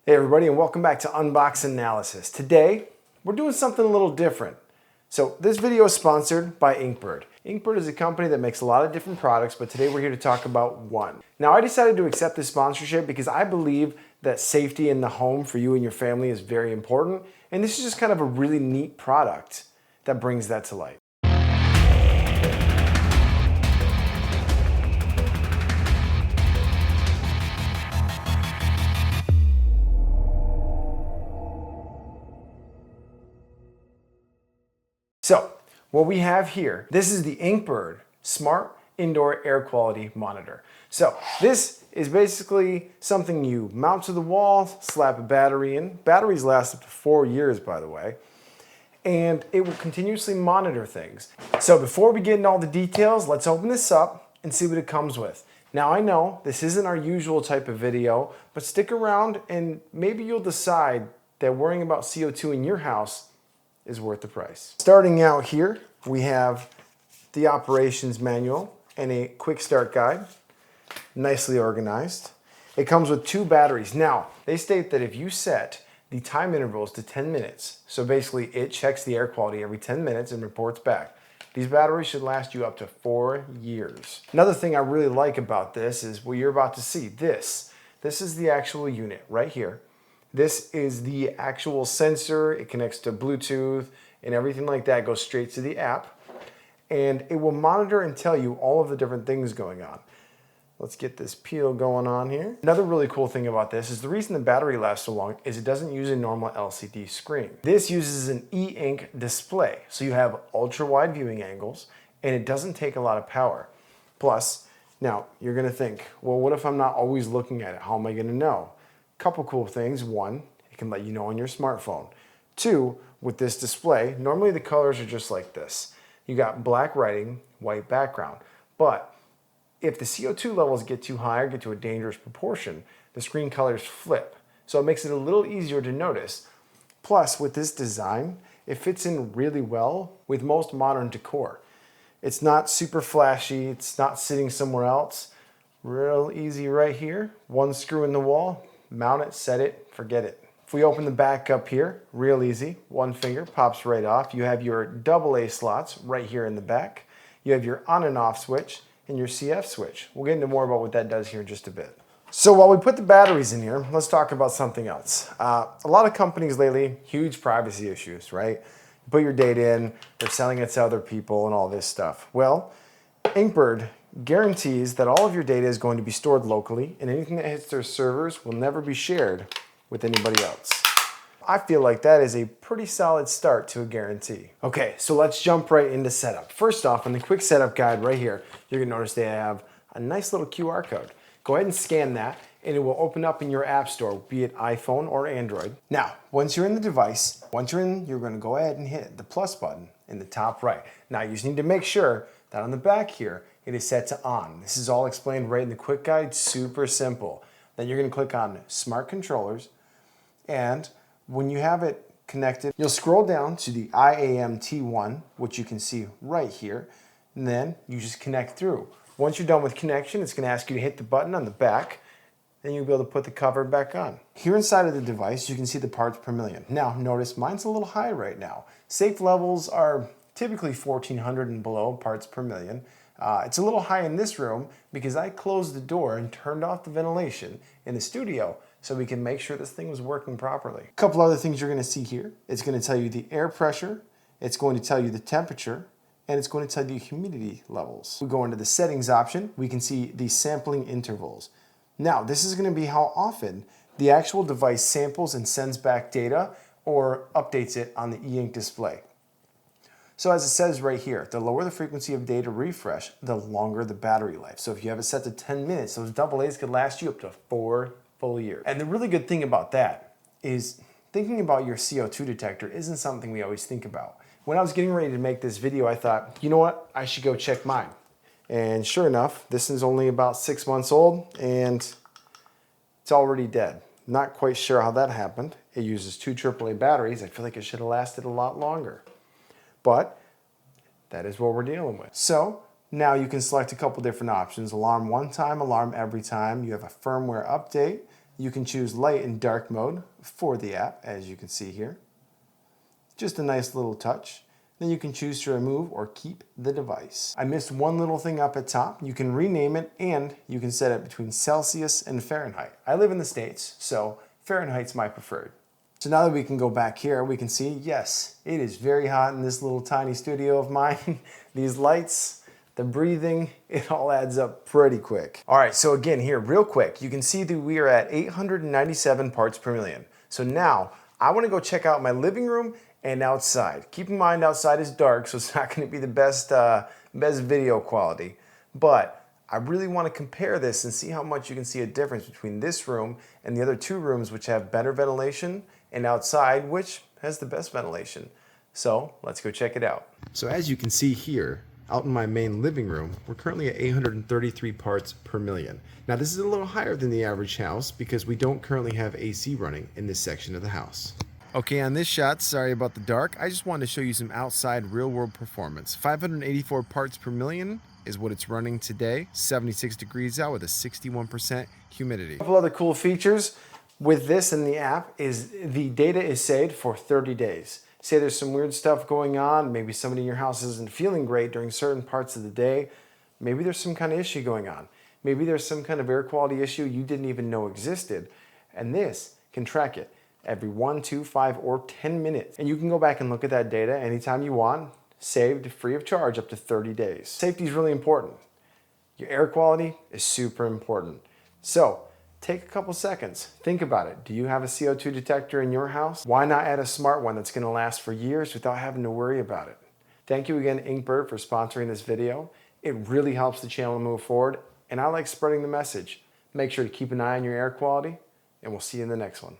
Hey everybody, and welcome back to Unbox Analysis. Today, we're doing something a little different. So this video is sponsored by Inkbird. Inkbird is a company that makes a lot of different products, but today we're here to talk about one. Now I decided to accept this sponsorship because I believe that safety in the home for you and your family is very important, and this is just kind of a really neat product that brings that to light. So, what we have here, this is the Inkbird Smart Indoor Air Quality Monitor. So, this is basically something you mount to the wall, slap a battery in. Batteries last up to 4 years, by the way. And it will continuously monitor things. So, before we get into all the details, let's open this up and see what it comes with. Now, I know this isn't our usual type of video, but stick around and maybe you'll decide that worrying about CO2 in your house is worth the price. Starting out here, we have the operations manual and a quick start guide, nicely organized. It comes with 2 batteries. Now, they state that if you set the time intervals to 10 minutes, so basically it checks the air quality every 10 minutes and reports back. These batteries should last you up to 4 years. Another thing I really like about this is what you're about to see. This is the actual unit right here. This is the actual sensor. It connects to Bluetooth and everything like that goes straight to the app. And it will monitor and tell you all of the different things going on. Let's get this peel going on here. Another really cool thing about this is the reason the battery lasts so long is it doesn't use a normal LCD screen. This uses an e-ink display. So you have ultra wide viewing angles and it doesn't take a lot of power. Plus, now you're gonna think, well, what if I'm not always looking at it? How am I gonna know? Couple cool things. 1, it can let you know on your smartphone. 2, with this display, normally the colors are just like this. You got black writing, white background. But if the CO2 levels get too high or get to a dangerous proportion, the screen colors flip. So it makes it a little easier to notice. Plus, with this design, it fits in really well with most modern decor. It's not super flashy, it's not sitting somewhere else. Real easy right here. 1 screw in the wall. Mount it, set it, forget it. If we open the back up here, real easy. 1 finger pops right off. You have your AA slots right here in the back. You have your on and off switch and your CF switch. We'll get into more about what that does here in just a bit. So while we put the batteries in here, let's talk about something else. A lot of companies lately, huge privacy issues, right? You put your data in, they're selling it to other people and all this stuff. Well, Inkbird guarantees that all of your data is going to be stored locally and anything that hits their servers will never be shared with anybody else. I feel like that is a pretty solid start to a guarantee. Okay, so let's jump right into setup. First off, in the quick setup guide right here, you're gonna notice they have a nice little QR code. Go ahead and scan that and it will open up in your app store, be it iPhone or Android. Now, once you're in the device, you're gonna go ahead and hit the plus button in the top right. Now, you just need to make sure that on the back here, it is set to on. This is all explained right in the quick guide, super simple. Then you're gonna click on Smart Controllers, and when you have it connected, you'll scroll down to the IAM-T1, which you can see right here, and then you just connect through. Once you're done with connection, it's gonna ask you to hit the button on the back, then you'll be able to put the cover back on. Here inside of the device, you can see the parts per million. Now, notice mine's a little high right now. Safe levels are typically 1,400 and below parts per million. It's a little high in this room because I closed the door and turned off the ventilation in the studio so we can make sure this thing was working properly. A couple other things you're gonna see here. It's gonna tell you the air pressure, it's going to tell you the temperature, and it's going to tell you humidity levels. We go into the settings option, we can see the sampling intervals. Now, this is gonna be how often the actual device samples and sends back data or updates it on the e-ink display. So as it says right here, the lower the frequency of data refresh, the longer the battery life. So if you have it set to 10 minutes, those AA's could last you up to 4 full years. And the really good thing about that is thinking about your CO2 detector isn't something we always think about. When I was getting ready to make this video, I thought, you know what, I should go check mine. And sure enough, this is only about 6 months old and it's already dead. Not quite sure how that happened. It uses 2 AAA batteries. I feel like it should have lasted a lot longer. But that is what we're dealing with. So now you can select a couple different options. Alarm one time, alarm every time. You have a firmware update. You can choose light and dark mode for the app, as you can see here. Just a nice little touch. Then you can choose to remove or keep the device. I missed one little thing up at top. You can rename it and you can set it between Celsius and Fahrenheit. I live in the States, so Fahrenheit's my preferred. So now that we can go back here, we can see, yes, it is very hot in this little tiny studio of mine. These lights, the breathing, it all adds up pretty quick. All right, so again here, real quick, you can see that we are at 897 parts per million. So now I wanna go check out my living room and outside. Keep in mind outside is dark, so it's not gonna be the best video quality, but I really wanna compare this and see how much you can see a difference between this room and the other two rooms which have better ventilation, and outside which has the best ventilation. So let's go check it out. So as you can see here, out in my main living room, we're currently at 833 parts per million. Now this is a little higher than the average house because we don't currently have AC running in this section of the house. Okay, on this shot, sorry about the dark, I just wanted to show you some outside real-world performance. 584 parts per million is what it's running today, 76 degrees out with a 61% humidity. A couple other cool features with this in the app is the data is saved for 30 days. Say there's some weird stuff going on, maybe somebody in your house isn't feeling great during certain parts of the day, maybe there's some kind of issue going on. Maybe there's some kind of air quality issue you didn't even know existed, and this can track it every 1, 2, 5, or 10 minutes. And you can go back and look at that data anytime you want, saved free of charge up to 30 days. Safety is really important. Your air quality is super important. So take a couple seconds, think about it. Do you have a CO2 detector in your house? Why not add a smart one that's gonna last for years without having to worry about it? Thank you again, Inkbird, for sponsoring this video. It really helps the channel move forward, and I like spreading the message. Make sure to keep an eye on your air quality, and we'll see you in the next one.